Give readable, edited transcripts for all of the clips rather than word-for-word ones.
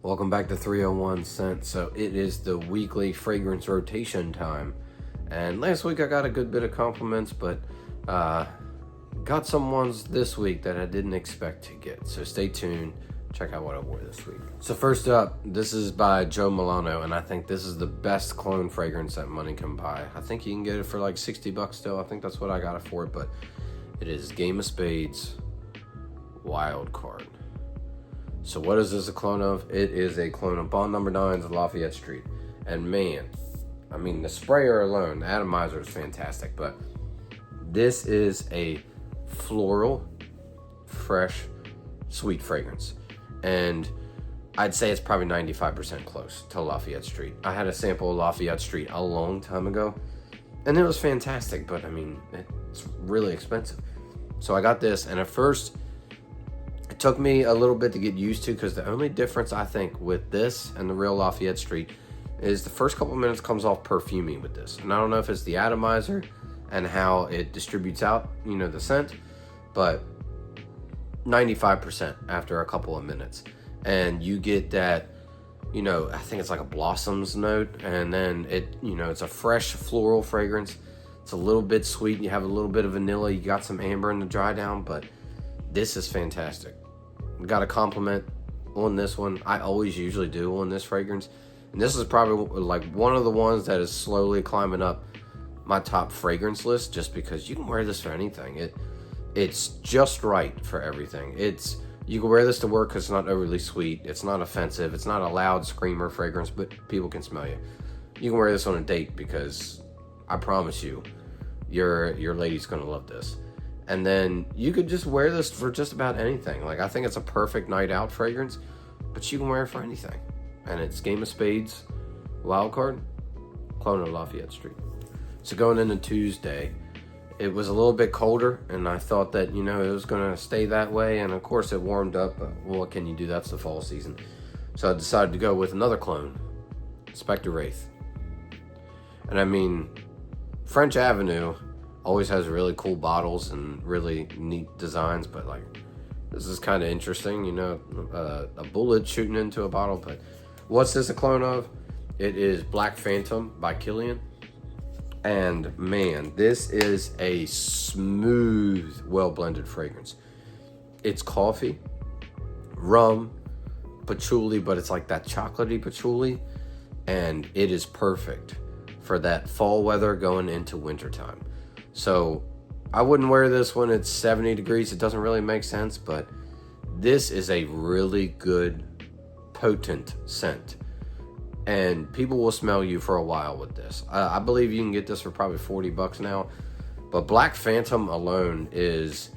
Welcome back to 301 Scent. So it is the weekly fragrance rotation time. And last week I got a good bit of compliments, but got some ones this week that I didn't expect to get. So stay tuned. Check out what I wore this week. So first up, this is by Joe Milano, and I think this is the best cologne fragrance that money can buy. I think you can get it for like $60 still. I think that's what I got it for, but it is Game of Spades Wild Card. So what is this a clone of? It is a clone of Bond No. 9's Lafayette Street. And man, I mean, the sprayer alone, the atomizer is fantastic, but this is a floral, fresh, sweet fragrance. And I'd say it's probably 95% close to Lafayette Street. I had a sample of Lafayette Street a long time ago, and it was fantastic, but I mean, it's really expensive. So I got this, and at first, it took me a little bit to get used to, because the only difference I think with this and the real Lafayette Street is the first couple minutes comes off perfumey with this. And I don't know if it's the atomizer and how it distributes out, the scent, but 95% after a couple of minutes. And you get that, I think it's like a blossoms note, and then it's a fresh floral fragrance. It's a little bit sweet. You have a little bit of vanilla. You got some amber in the dry down, but this is fantastic. Got a compliment on this one. I always usually do on this fragrance. And this is probably like one of the ones that is slowly climbing up my top fragrance list, just because you can wear this for anything. It's just right for everything. You can wear this to work because it's not overly sweet. It's not offensive. It's not a loud screamer fragrance, but people can smell you. You can wear this on a date because I promise you, your lady's going to love this. And then you could just wear this for just about anything. Like, I think it's a perfect night out fragrance, but you can wear it for anything. And it's Game of Spades Wild Card, clone of Lafayette Street. So going into Tuesday, it was a little bit colder, and I thought that, it was going to stay that way. And of course it warmed up, but what can you do? That's the fall season. So I decided to go with another clone, Spectre Wraith. And I mean, French Avenue always has really cool bottles and really neat designs, but like, this is kind of interesting, a bullet shooting into a bottle. But what's this a clone of? It is Black Phantom by Kilian. And man, this is a smooth, well-blended fragrance. It's coffee, rum, patchouli, but it's like that chocolatey patchouli, and it is perfect for that fall weather going into wintertime. So I wouldn't wear this when it's 70 degrees. It doesn't really make sense, but this is a really good, potent scent. And people will smell you for a while with this. I believe you can get this for probably $40 now. But Black Phantom alone it's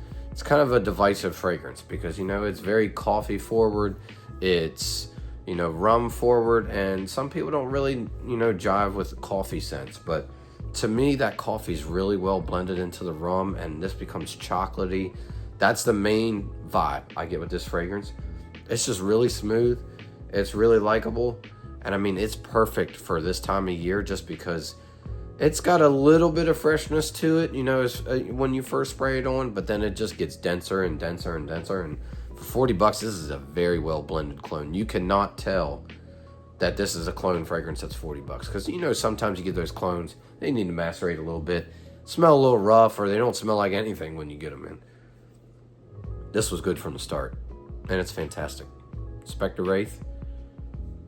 kind of a divisive fragrance because, it's very coffee forward. It's, rum forward. And some people don't really, jive with coffee scents. But to me, that coffee is really well blended into the rum, and this becomes chocolatey. That's the main vibe I get with this fragrance. It's just really smooth. It's really likable. And I mean, it's perfect for this time of year just because it's got a little bit of freshness to it, when you first spray it on, but then it just gets denser and denser and denser. And for $40, this is a very well blended clone. You cannot tell that this is a clone fragrance that's $40, because sometimes you get those clones, they need to macerate a little bit, smell a little rough, or they don't smell like anything when you get them in. This was good from the start, and it's fantastic. Spectre Wraith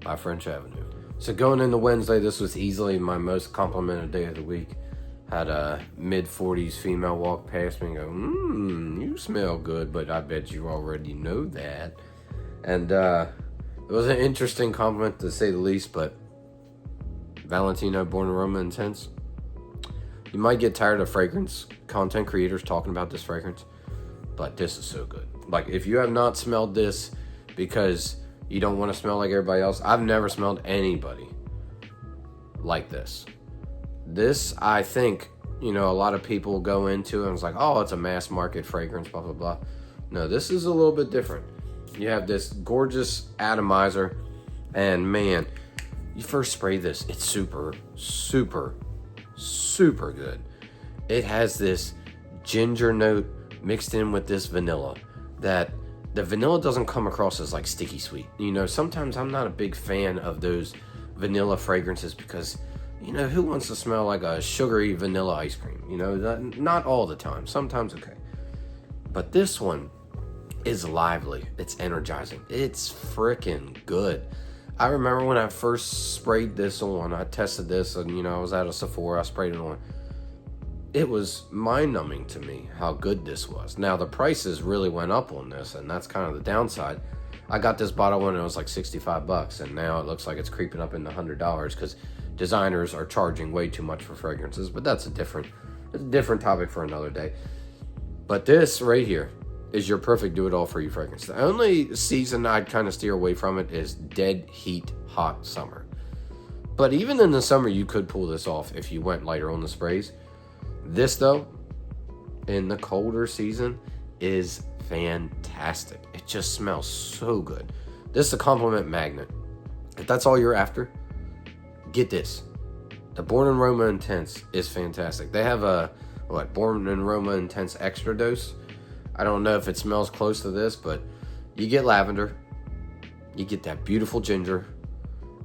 by French Avenue. So going into Wednesday, this was easily my most complimented day of the week. Had a mid-40s female walk past me and go, you smell good, but I bet you already know that. And it was an interesting compliment, to say the least, but Valentino Born Aroma Intense. You might get tired of fragrance content creators talking about this fragrance, but this is so good. Like, if you have not smelled this because you don't want to smell like everybody else, I've never smelled anybody like this. This, I think, a lot of people go into and it's like, oh, it's a mass market fragrance, blah, blah, blah. No, this is a little bit different. You have this gorgeous atomizer, and man, you first spray this, it's super, super, super good. It has this ginger note mixed in with this vanilla that the vanilla doesn't come across as like sticky sweet. You know, sometimes I'm not a big fan of those vanilla fragrances because, you know, who wants to smell like a sugary vanilla ice cream? You know, not all the time. Sometimes okay. But this one is lively. It's energizing. It's freaking good. I remember when I first sprayed this on, I tested this and, you know, I was at a Sephora, I sprayed it on. It was mind-numbing to me how good this was. Now, the prices really went up on this, and that's kind of the downside. I got this bottle when it was like $65, and now it looks like it's creeping up into $100 because designers are charging way too much for fragrances, but that's a different topic for another day. But this right here is your perfect do-it-all for you fragrance. The only season I'd kind of steer away from it is dead heat, hot summer. But even in the summer, you could pull this off if you went lighter on the sprays. This, though, in the colder season, is fantastic. It just smells so good. This is a compliment magnet. If that's all you're after, get this. The Born in Roma Intense is fantastic. They have a, Born in Roma Intense Extra Dose. I don't know if it smells close to this, but you get lavender, you get that beautiful ginger,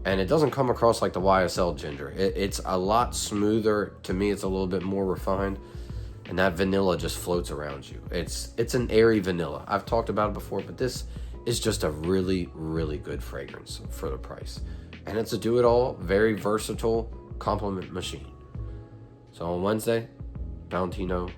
and it doesn't come across like the YSL ginger. It's a lot smoother. To me, it's a little bit more refined, and that vanilla just floats around you. It's an airy vanilla. I've talked about it before, but this is just a really, really good fragrance for the price. And it's a do-it-all, very versatile compliment machine. So on Wednesday, Valentino,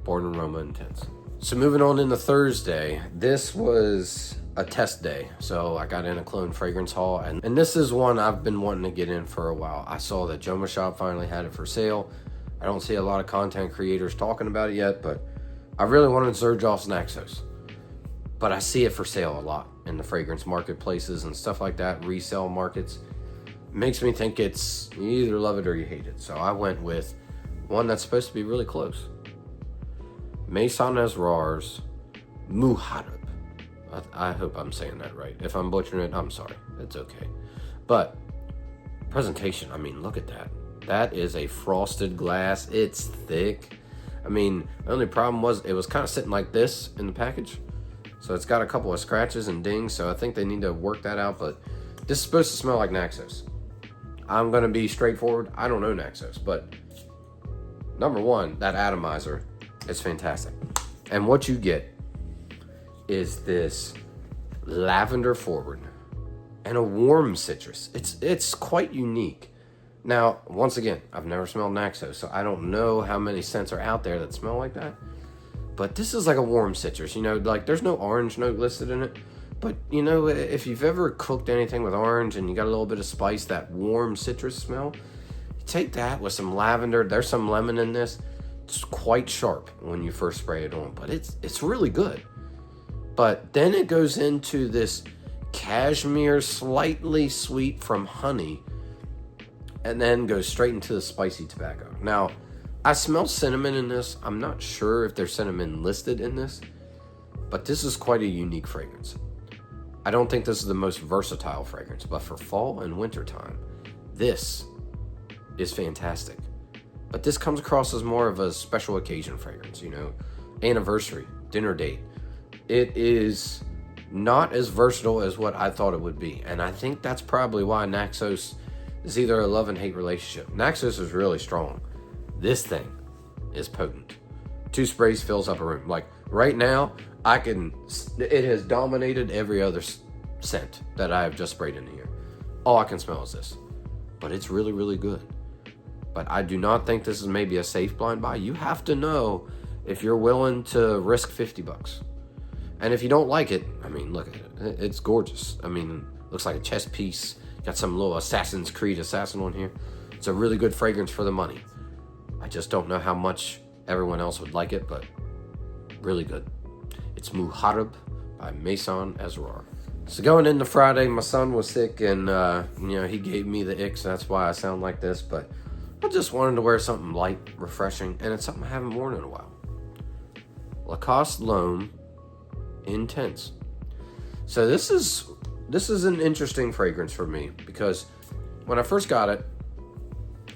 Born in Roma Intense. So moving on into Thursday, this was a test day. So I got in a cologne fragrance haul, and this is one I've been wanting to get in for a while. I saw that Joma Shop finally had it for sale. I don't see a lot of content creators talking about it yet, but I really wanted Xerjoff's Naxos. But I see it for sale a lot in the fragrance marketplaces and stuff like that, resale markets. Makes me think it's, you either love it or you hate it. So I went with one that's supposed to be really close. Maison Esrar's Muharrab. I hope I'm saying that right. If I'm butchering it, I'm sorry. It's okay. But presentation, I mean, look at that. That is a frosted glass. It's thick. I mean, the only problem was it was kind of sitting like this in the package. So it's got a couple of scratches and dings. So I think they need to work that out. But this is supposed to smell like Naxos. I'm going to be straightforward. I don't know Naxos. But number one, that atomizer is fantastic. And what you get is this lavender forward and a warm citrus. It's quite unique. Now, once again, I've never smelled Naxos, so I don't know how many scents are out there that smell like that. But this is like a warm citrus, you know, like there's no orange note listed in it. But, you know, if you've ever cooked anything with orange and you got a little bit of spice, that warm citrus smell, you take that with some lavender. There's some lemon in this. It's quite sharp when you first spray it on, but it's really good. But then it goes into this cashmere, slightly sweet from honey, and then goes straight into the spicy tobacco. Now, I smell cinnamon in this. I'm not sure if there's cinnamon listed in this, but this is quite a unique fragrance. I don't think this is the most versatile fragrance, but for fall and winter time, this is fantastic. But this comes across as more of a special occasion fragrance, you know, anniversary, dinner date. It is not as versatile as what I thought it would be. And I think that's probably why Naxos is either a love and hate relationship. Naxos is really strong. This thing is potent. 2 sprays fills up a room. Like right now, it has dominated every other scent that I have just sprayed in here. All I can smell is this. But it's really, really good. But I do not think this is maybe a safe blind buy. You have to know if you're willing to risk $50. And if you don't like it, I mean, look at it. It's gorgeous. I mean, looks like a chess piece. Got some little Assassin's Creed assassin on here. It's a really good fragrance for the money. I just don't know how much everyone else would like it, but really good. It's Muharrab by Maison Esrar. So going into Friday, my son was sick and, he gave me the icks. That's why I sound like this, but I just wanted to wear something light, refreshing, and it's something I haven't worn in a while. Lacoste L'Homme Intense. So this is an interesting fragrance for me because when I first got it,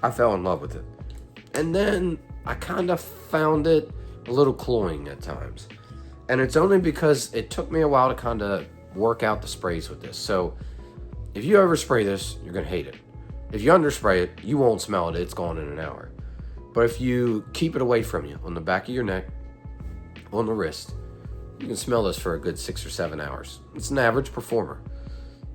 I fell in love with it. And then I kind of found it a little cloying at times. And it's only because it took me a while to kind of work out the sprays with this. So if you overspray this, you're going to hate it. If you underspray it, you won't smell it. It's gone in an hour. But if you keep it away from you on the back of your neck, on the wrist, you can smell this for a good 6 or 7 hours. It's an average performer,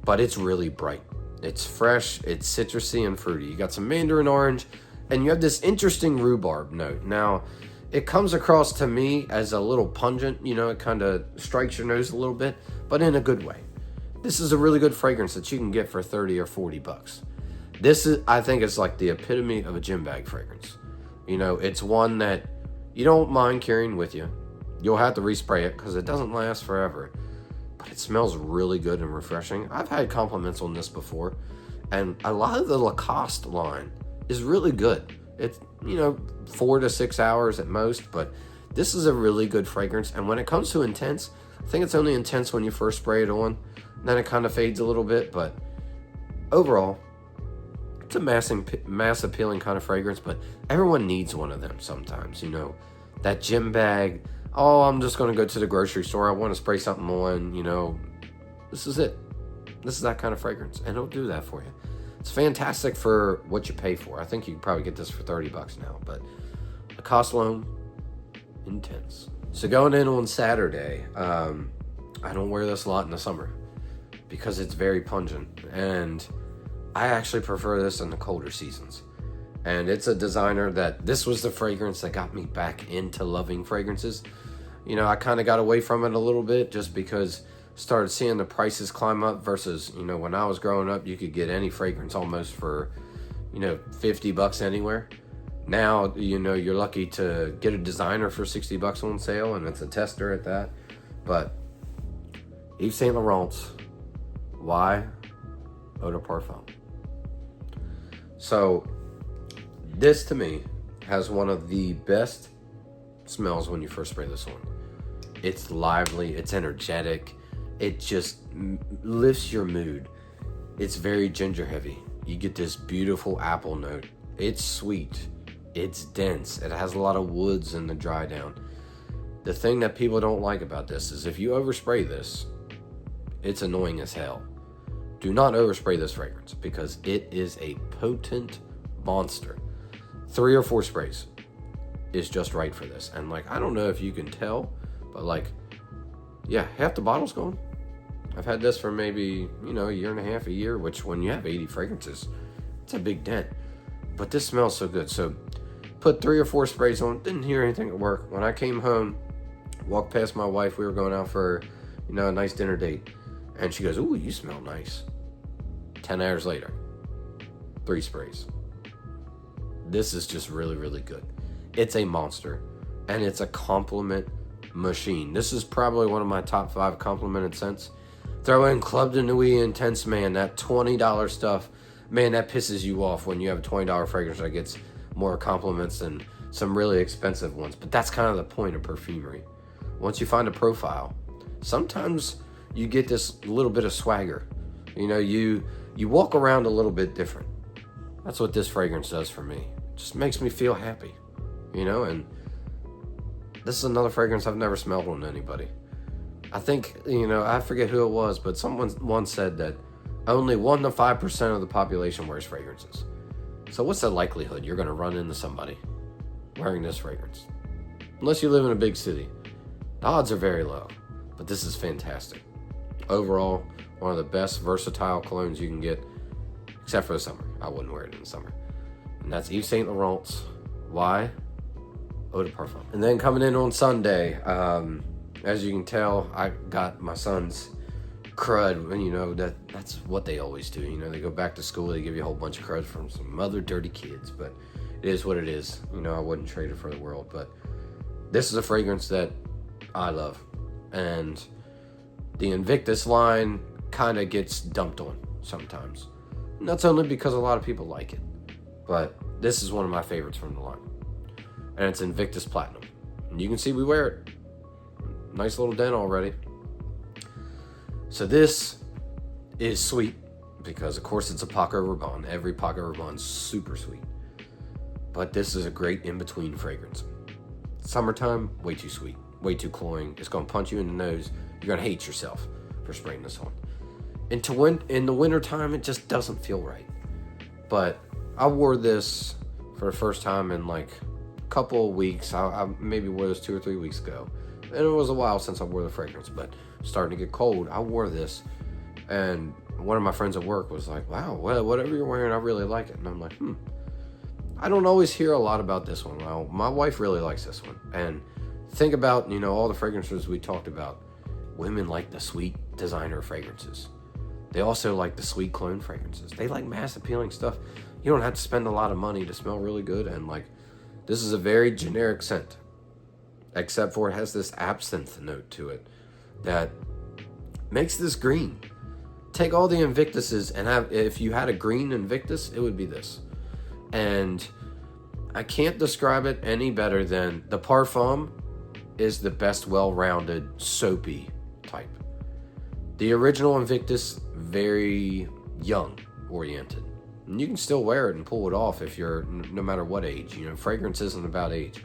but it's really bright. It's fresh, it's citrusy and fruity. You got some mandarin orange, and you have this interesting rhubarb note. Now, it comes across to me as a little pungent, it kind of strikes your nose a little bit, but in a good way. This is a really good fragrance that you can get for 30 or 40 bucks. This is, I think, is like the epitome of a gym bag fragrance. It's one that you don't mind carrying with you. You'll have to respray it because it doesn't last forever, but it smells really good and refreshing. I've had compliments on this before, and a lot of the Lacoste line is really good. It's, 4 to 6 hours at most, but this is a really good fragrance. And when it comes to intense, I think it's only intense when you first spray it on, then it kind of fades a little bit, but overall, it's a mass appealing kind of fragrance, but everyone needs one of them sometimes. That gym bag, oh, I'm just going to go to the grocery store, I want to spray something on, this is it. This is that kind of fragrance, and it'll do that for you. It's fantastic for what you pay for. I think you can probably get this for 30 bucks now, but the cost alone, intense. So going in on Saturday, I don't wear this a lot in the summer because it's very pungent, and I actually prefer this in the colder seasons. And it's a designer that this was the fragrance that got me back into loving fragrances. I kind of got away from it a little bit just because started seeing the prices climb up versus, when I was growing up, you could get any fragrance almost for, 50 bucks anywhere. Now, you're lucky to get a designer for 60 bucks on sale, and it's a tester at that. But Yves Saint Laurent's, why? Eau de Parfum. So this to me has one of the best smells when you first spray this on. It's lively, it's energetic, it just lifts your mood. It's very ginger heavy. You get this beautiful apple note. It's sweet, it's dense, it has a lot of woods in the dry down. The thing that people don't like about this is if you overspray this, it's annoying as hell. Do not overspray this fragrance because it is a potent monster. 3 or 4 sprays is just right for this. And I don't know if you can tell, but half the bottle's gone. I've had this for maybe, a year and a half, a year, which when you have 80 fragrances, it's a big dent. But this smells so good. So put 3 or 4 sprays on, didn't hear anything at work. When I came home, walked past my wife, we were going out for, a nice dinner date. And she goes, "Ooh, you smell nice." 10 hours later, 3 sprays. This is just really, really good. It's a monster, and it's a compliment machine. This is probably one of my top 5 complimented scents. Throw in Club de Nuit Intense, man, that $20 stuff, man, that pisses you off when you have a $20 fragrance that gets more compliments than some really expensive ones. But that's kind of the point of perfumery. Once you find a profile, sometimes you get this little bit of swagger. You walk around a little bit different. That's what this fragrance does for me. It just makes me feel happy, and this is another fragrance I've never smelled on anybody. I think, I forget who it was, but someone once said that only 1 to 5% of the population wears fragrances. So what's the likelihood you're going to run into somebody wearing this fragrance? Unless you live in a big city. The odds are very low, but this is fantastic. Overall, one of the best versatile colognes you can get, except for the summer. I wouldn't wear it in the summer. And that's Yves Saint Laurent's. Why? Eau de Parfum. And then coming in on Sunday, as you can tell, I got my son's crud, and that's what they always do. They go back to school, they give you a whole bunch of crud from some other dirty kids, but it is what it is. I wouldn't trade it for the world, but this is a fragrance that I love, and the Invictus line kind of gets dumped on sometimes. And that's only because a lot of people like it, but this is one of my favorites from the line, and it's Invictus Platinum. And you can see we wear it. Nice little dent already. So this is sweet because, of course, it's a Paco Rabanne. Every Paco Rabanne's super sweet. But this is a great in-between fragrance. Summertime, way too sweet. way too cloying. It's going to punch you in the nose. You're going to hate yourself for spraying this on. And in the wintertime, it just doesn't feel right. But I wore this for the first time in like a couple of weeks. I maybe wore this 2 or 3 weeks ago. And it was a while since I wore the fragrance, but starting to get cold, I wore this. And one of my friends at work was like, wow, well, whatever you're wearing, I really like it. And I'm like, I don't always hear a lot about this one. Well, my wife really likes this one. And think about, all the fragrances we talked about. Women like the sweet designer fragrances. They also like the sweet cologne fragrances. They like mass appealing stuff. You don't have to spend a lot of money to smell really good. And like, this is a very generic scent, except for it has this absinthe note to it that makes this green. Take all the Invictuses and if you had a green Invictus, it would be this. And I can't describe it any better than the Parfum is the best well-rounded soapy type. The original Invictus, very young oriented. And you can still wear it and pull it off if you're, no matter what age. Fragrance isn't about age.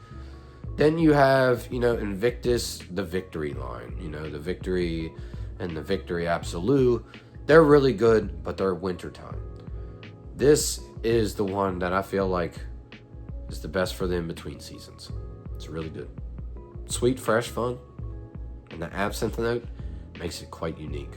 Then you have, Invictus, the Victory line. The Victory and the Victory Absolute. They're really good, but they're wintertime. This is the one that I feel like is the best for the in-between seasons. It's really good. Sweet, fresh, fun. And the absinthe note makes it quite unique.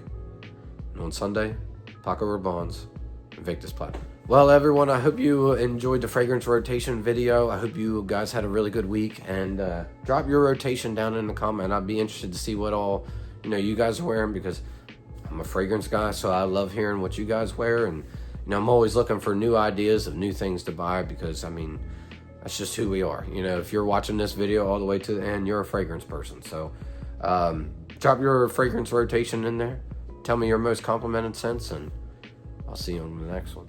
And on Sunday, Paco Rabanne's Invictus Platinum. Well, everyone, I hope you enjoyed the fragrance rotation video. I hope you guys had a really good week. And drop your rotation down in the comment. I'd be interested to see what all, you guys are wearing, because I'm a fragrance guy, so I love hearing what you guys wear. And, I'm always looking for new ideas of new things to buy, because, that's just who we are. If you're watching this video all the way to the end, you're a fragrance person. So drop your fragrance rotation in there. Tell me your most complimented scents, and I'll see you on the next one.